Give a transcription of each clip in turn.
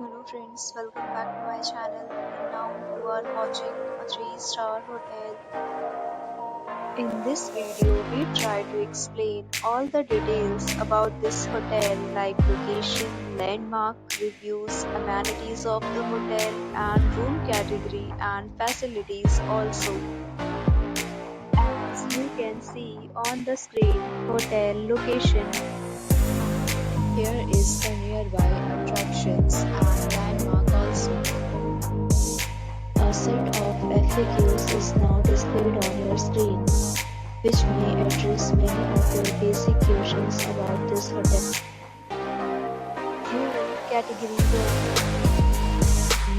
Hello friends, welcome back to my channel and now you are watching a 3-star hotel. In this video, we try to explain all the details about this hotel like location, landmark, reviews, amenities of the hotel and room category and facilities also. As you can see on the screen, hotel location. Here is the nearby attractions and landmark also. A set of FAQs is now displayed on your screen, which may address many of your basic questions about this hotel. Room category 1.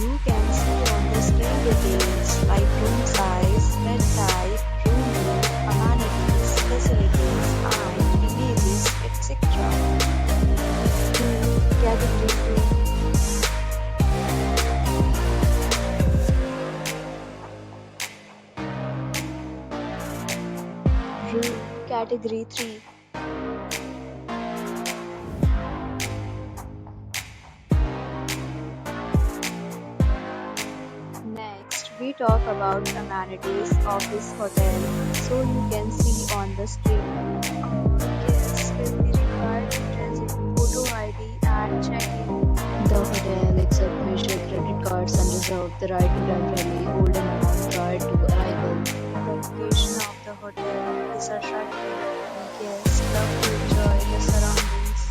You can see on the screen details like room size, bed type, room name, amenities, facilities, and images, etc. Category 2. Room Category 3. Next, we talk about amenities of this hotel. So you can see on the screen. Guests will be required to present photo ID and check-in. The hotel accepts major credit cards and reserves the right to temporarily hold an amount prior to arrival. The location of the hotel is attractive and guests love to enjoy the surroundings.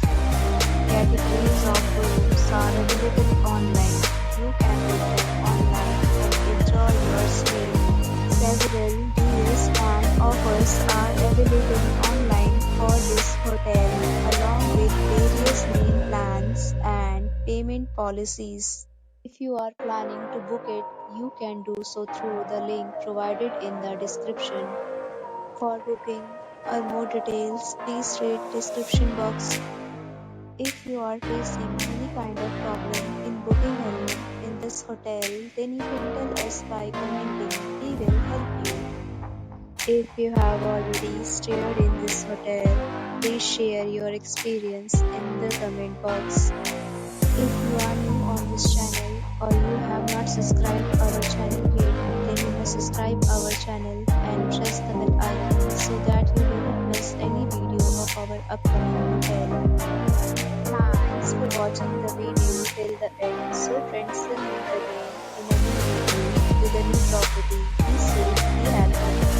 Categories of rooms are available online. You can book them online and enjoy your stay. Several deals and offers are available online for this hotel, along with various meal plans and payment policies. If you are planning to book it, you can do so through the link provided in the description. For booking or more details, please read description box. If you are facing any kind of problem in booking a room in this hotel, then you can tell us by commenting. We will help you. If you have already stayed in this hotel, please share your experience in the comment box. If you are new on this channel or you have not subscribed our channel yet, then you must subscribe our channel and press the bell icon so that you will not miss any video of our upcoming hotel. Thanks for watching the video till the end. So friends, will meet again in a new video with a new property. Be safe, be happy.